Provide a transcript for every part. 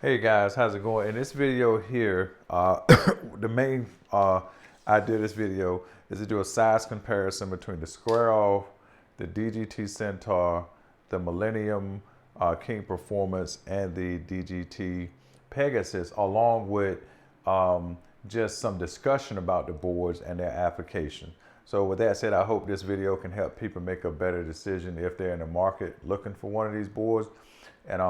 Hey guys, how's it going? In this video here, the main idea of this video is to do a size comparison between the square off, the DGT Centaur, the Millennium King Performance, and the DGT Pegasus, along with just some discussion about the boards and their application. So with that said, I hope this video can help people make a better decision if they're in the market looking for one of these boards. And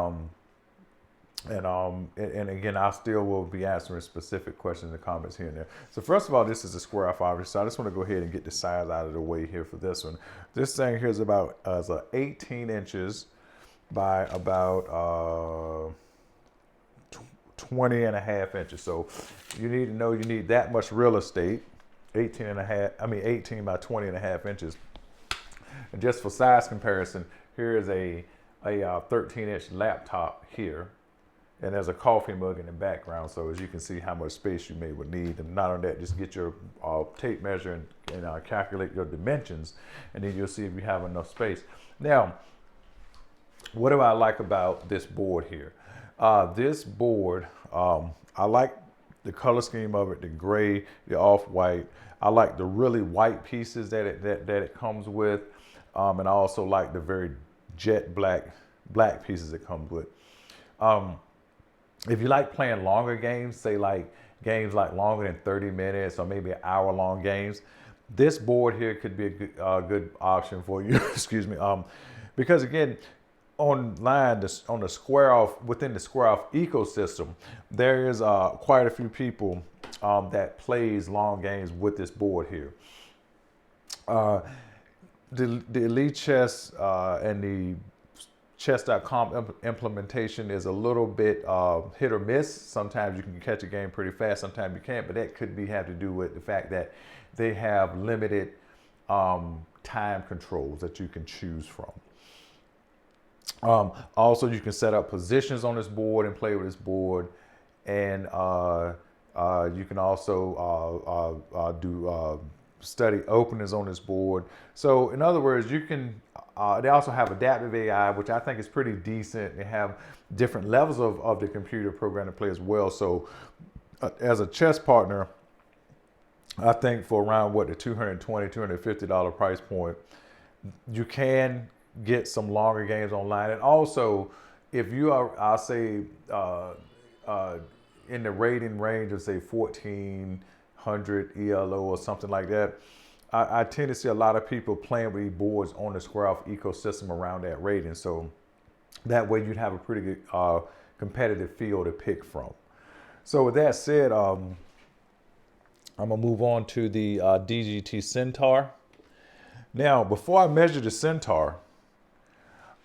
again, I still will be answering specific questions and comments here and there. So first of all, this is a square off, obviously. So I just want to go ahead and get the size out of the way here for this one. This thing here is about 18 inches by about 20 and a half inches. So you need to know you need that much real estate. 18 by 20 and a half inches. And just for size comparison, here is a 13-inch laptop here. And there's a coffee mug in the background, so as you can see how much space you would need. And not only that, just get your tape measure and calculate your dimensions, and then you'll see if you have enough space. Now, what do I like about this board here? This board, I like the color scheme of it, the gray, the off-white. I like the really white pieces that it comes with, and I also like the very jet black pieces it comes with. If you like playing longer games, say like games like longer than 30 minutes or maybe hour-long games, this board here could be a good option for you. Excuse me. Because again, online on the square off, within the square off ecosystem, there is quite a few people that plays long games with this board here. The Lichess and the Chess.com implementation is a little bit hit or miss. Sometimes you can catch a game pretty fast, sometimes you can't, but that could have to do with the fact that they have limited time controls that you can choose from. Also, you can set up positions on this board and play with this board, and you can also do study openers on this board. So in other words, you can they also have adaptive AI, which I think is pretty decent. They have different levels of the computer program to play as well. So as a chess partner, I think for around the $220, $250 price point, you can get some longer games online. And also, if you are, I'll say, in the rating range of say 1400 ELO or something like that, I tend to see a lot of people playing with these boards on the square off ecosystem around that rating. So that way you'd have a pretty good competitive field to pick from. So with that said, I'm gonna move on to the DGT Centaur. Now, before I measure the Centaur,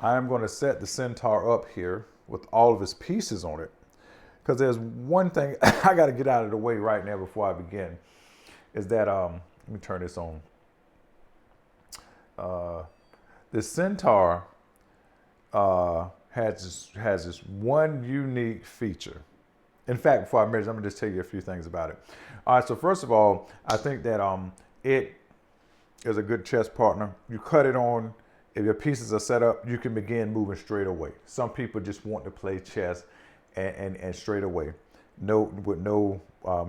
I'm gonna set the Centaur up here with all of its pieces on it. Because there's one thing I gotta get out of the way right now before I begin, is that, let me turn this on. The Centaur has this one unique feature. In fact, before I measure, I'm gonna just tell you a few things about it. All right, so first of all, I think that it is a good chess partner. You cut it on, if your pieces are set up, you can begin moving straight away. Some people just want to play chess and straight away, with no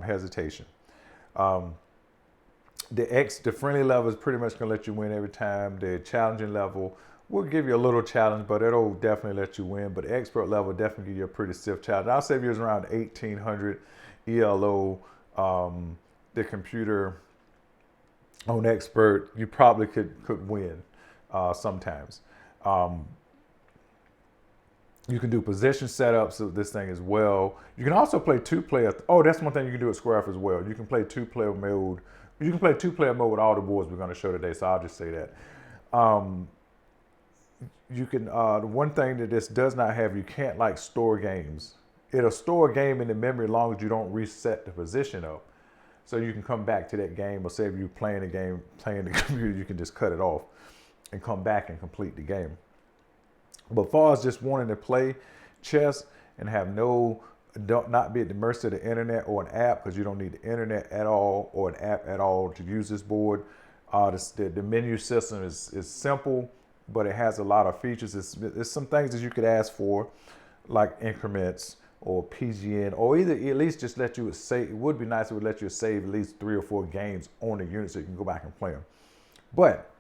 hesitation. The friendly level is pretty much gonna let you win every time. The challenging level will give you a little challenge, but it'll definitely let you win. But the expert level definitely give you a pretty stiff challenge. I'll say if you're around 1800 ELO, the computer on expert, you probably could win sometimes. You can do position setups of this thing as well. You can also play two-player. Oh, that's one thing you can do at square off as well. You can play two-player mode. You can play two-player mode with all the boards we're going to show today, so I'll just say that. You can, the one thing that this does not have, you can't like store games. It'll store a game in the memory as long as you don't reset the position up. So you can come back to that game, or say if you're playing the computer, you can just cut it off and come back and complete the game. But as far as just wanting to play chess and have not be at the mercy of the internet or an app, because you don't need the internet at all or an app at all to use this board. The menu system is simple, but it has a lot of features. There's some things that you could ask for, like increments, or PGN, or either at least just let you save. It would be nice if it would let you save at least 3 or 4 games on the unit so you can go back and play them. But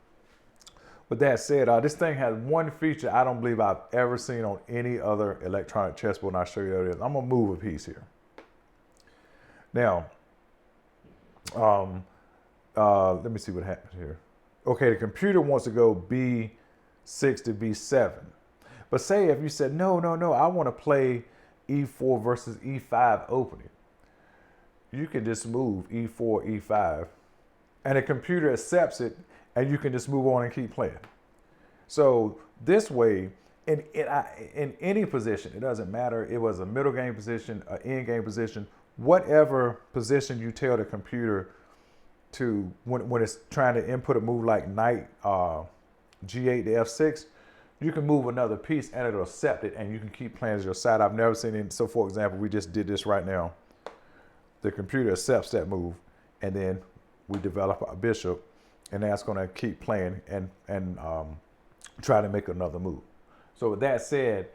with that said, this thing has one feature I don't believe I've ever seen on any other electronic chessboard, and I'll show you what it is. I'm gonna move a piece here. Now, let me see what happens here. Okay, the computer wants to go B6 to B7. But say if you said, no, I want to play E4 versus E5 opening. You can just move E4, E5, and the computer accepts it, and you can just move on and keep playing. So this way, in any position, it doesn't matter. It was a middle game position, an end game position, whatever position you tell the computer to, when it's trying to input a move like knight G8 to F6, you can move another piece and it'll accept it, and you can keep playing as your side. I've never seen it. So for example, we just did this right now. The computer accepts that move, and then we develop a bishop, and that's going to keep playing and try to make another move. So with that said,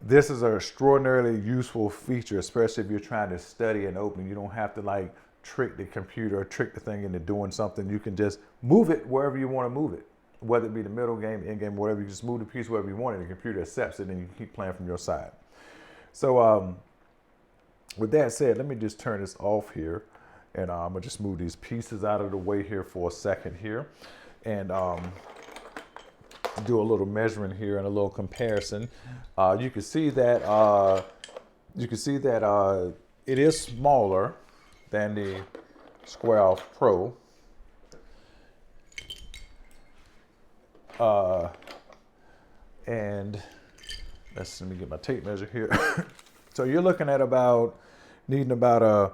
this is an extraordinarily useful feature, especially if you're trying to study an opening. You don't have to like trick the computer or trick the thing into doing something. You can just move it wherever you want to move it, whether it be the middle game, end game, whatever. You just move the piece wherever you want it. The computer accepts it, and you can keep playing from your side. So with that said, let me just turn this off here, and I'm gonna just move these pieces out of the way here for a second here, and do a little measuring here and a little comparison. You can see that it is smaller than the Square Off Pro. And let me get my tape measure here. So you're looking at needing about a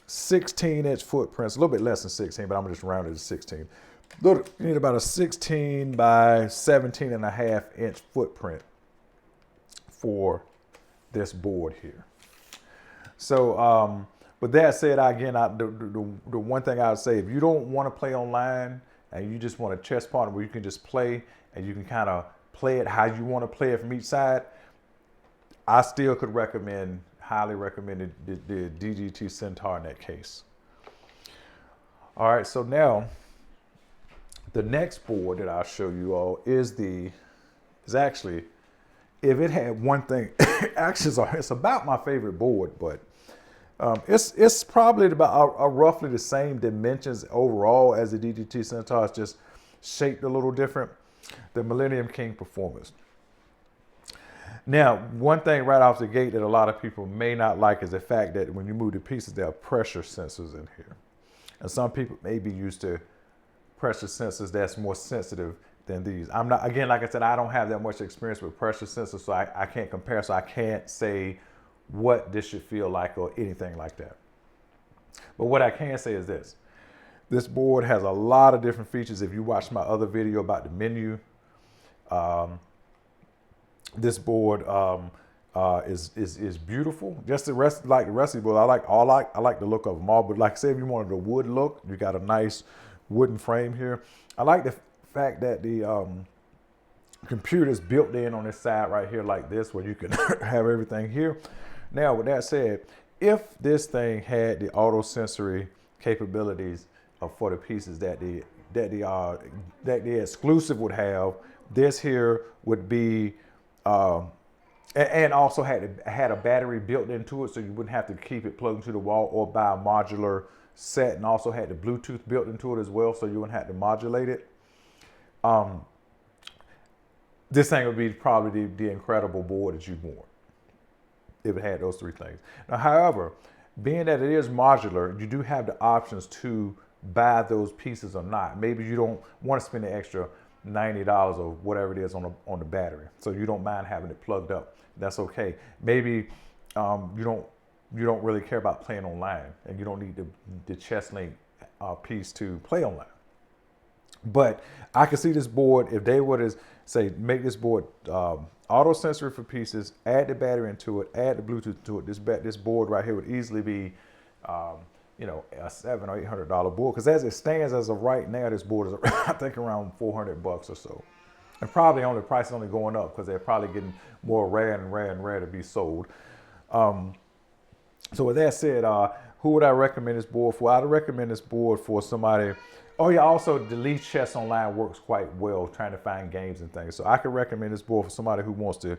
16-inch footprint. It's a little bit less than 16, but I'm gonna just round it to 16. You need about a 16 by 17 and a half inch footprint for this board here. So, with that said, again, the one thing I would say, if you don't want to play online and you just want a chess partner where you can just play and you can kind of play it how you want to play it from each side, I still could highly recommend the DGT Centaur in that case. All right, so now the next board that I'll show you all is actually, if it had one thing, actually it's about my favorite board, but it's probably about roughly the same dimensions overall as the DGT Centaur. It's just shaped a little different. The Millennium King Performance. Now, one thing right off the gate that a lot of people may not like is the fact that when you move the pieces, there are pressure sensors in here. And some people may be used to pressure sensors that's more sensitive than these. I'm not, again, like I said, I don't have that much experience with pressure sensors, so I can't compare, so I can't say what this should feel like or anything like that. But what I can say is this board has a lot of different features. If you watch my other video about the menu, this board is beautiful. Just the rest of the board, I like the look of them all. But like say if you wanted a wood look, you got a nice wooden frame here. I like the fact that the computer is built in on this side right here like this, where you can have everything here. Now, with that said, if this thing had the auto sensory capabilities for the pieces that the exclusive would have, this here would be, and also had a battery built into it, so you wouldn't have to keep it plugged into the wall or buy a modular set, and also had the Bluetooth built into it as well, so you wouldn't have to modulate it. This thing would be probably the incredible board that you want if it had those three things. Now, however, being that it is modular, you do have the options to buy those pieces or not. Maybe you don't want to spend the extra $90 or whatever it is on the battery, so you don't mind having it plugged up. That's okay. Maybe you don't really care about playing online, and you don't need the ChessLink piece to play online. But I could see this board, if they were to say make this board auto sensory for pieces, add the battery into it, add the Bluetooth to it, this board right here would easily be a $700 or $800 board, because as it stands as of right now, this board is I think around $400 or so, and probably the price is only going up because they're probably getting more rare and rare to be sold. So with that said, who would I recommend this board for? I'd recommend this board for somebody. Oh yeah, also the Lichess online works quite well trying to find games and things. So I could recommend this board for somebody who wants to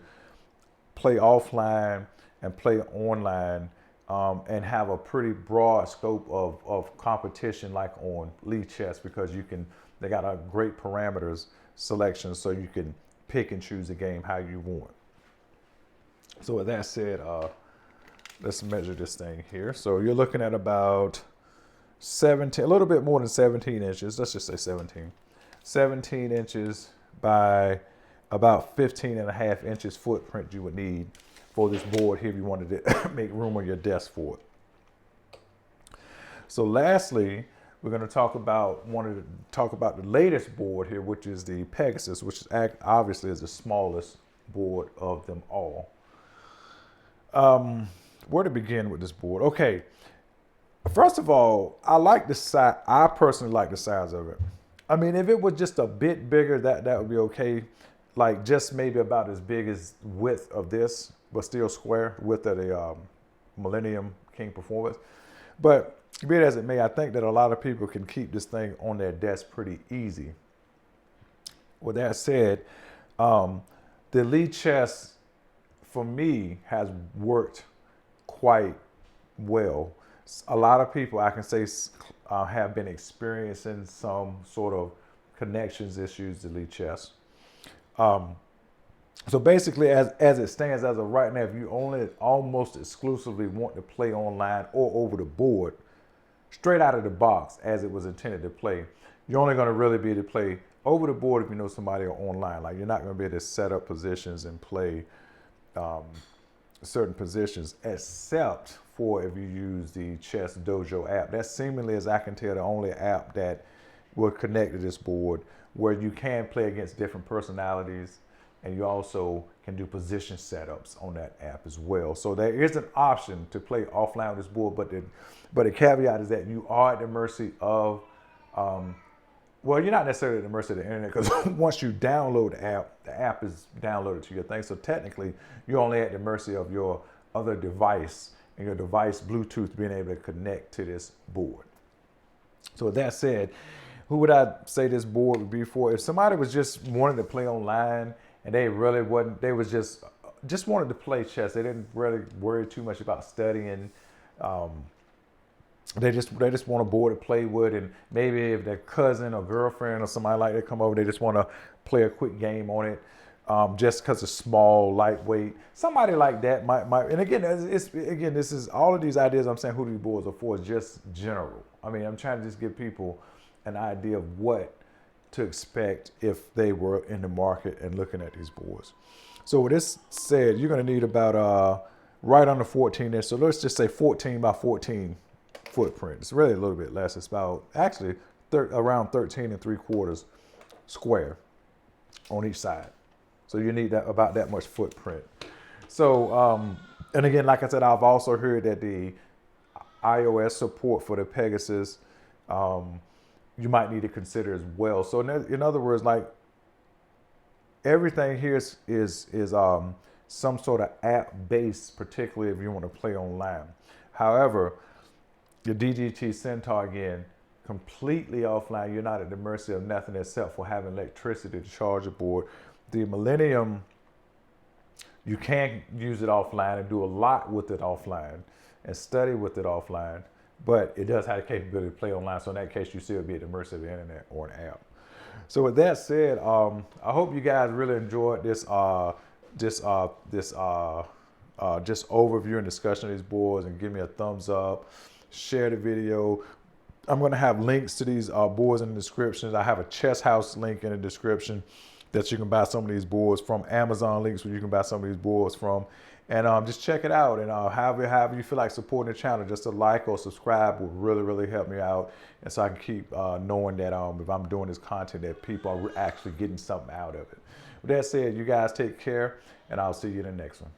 play offline and play online, and have a pretty broad scope of competition like on Lichess, because they got a great parameters selection, so you can pick and choose the game how you want. So with that said, let's measure this thing here. So you're looking at about 17, a little bit more than 17 inches. Let's just say 17. 17 inches by about 15 and a half inches footprint you would need for this board here if you wanted to make room on your desk for it. So lastly, we're going to talk about the latest board here, which is the Pegasus, which is obviously is the smallest board of them all. Where to begin with this board? Okay, first of all, I like the size. I personally like the size of it. I mean, if it was just a bit bigger, that would be okay. Like just maybe about as big as width of this, but still square width of the Millennium King Performance. But be it as it may, I think that a lot of people can keep this thing on their desk pretty easy. With that said, the Lichess for me has worked quite well. A lot of people, I can say, have been experiencing some sort of connections issues to Lichess. So basically, as it stands as of right now, if you only almost exclusively want to play online or over the board, straight out of the box as it was intended to play, you're only going to really be able to play over the board if you know somebody online. Like, you're not going to be able to set up positions and play certain positions, except for if you use the Chess Dojo app. That's seemingly, as I can tell, the only app that will connect to this board, where you can play against different personalities, and you also can do position setups on that app as well. So there is an option to play offline with this board, but the caveat is that you are at the mercy of, well, you're not necessarily at the mercy of the internet, because once you download the app is downloaded to your thing. So technically, you're only at the mercy of your other device, and your device Bluetooth being able to connect to this board. So with that said, who would I say this board would be for? If somebody was just wanting to play online and they really wasn't, they was just wanted to play chess. They didn't really worry too much about studying. They just want a board to play with, and maybe if their cousin or girlfriend or somebody like that come over, they just want to play a quick game on it, just because it's small, lightweight. Somebody like that might. And again, this is all of these ideas I'm saying who these boards are for is just general. I mean, I'm trying to just give people an idea of what to expect if they were in the market and looking at these boards. So with this said, you're going to need about right under 14 inch. So let's just say 14 by 14 footprint. It's really a little bit less. It's about actually around 13 3/4 square on each side. So you need about that much footprint. So, and again, like I said, I've also heard that the iOS support for the Pegasus, you might need to consider as well. So in other words, like, everything here is some sort of app based, particularly if you want to play online. However, the DGT Centaur, again, completely offline. You're not at the mercy of nothing except for having electricity to charge a board. The Millennium, you can use it offline and do a lot with it offline and study with it offline, but it does have the capability to play online. So in that case, you still be at the mercy of the internet or an app. So with that said, I hope you guys really enjoyed this just overview and discussion of these boards, and give me a thumbs up, share the video. I'm going to have links to these boards in the description. I have a Chesshouse link in the description that you can buy some of these boards from. Amazon links where you can buy some of these boards from. And just check it out. And however you feel like supporting the channel, just a like or subscribe will really, really help me out. And so I can keep knowing that if I'm doing this content, that people are actually getting something out of it. With that said, you guys take care, and I'll see you in the next one.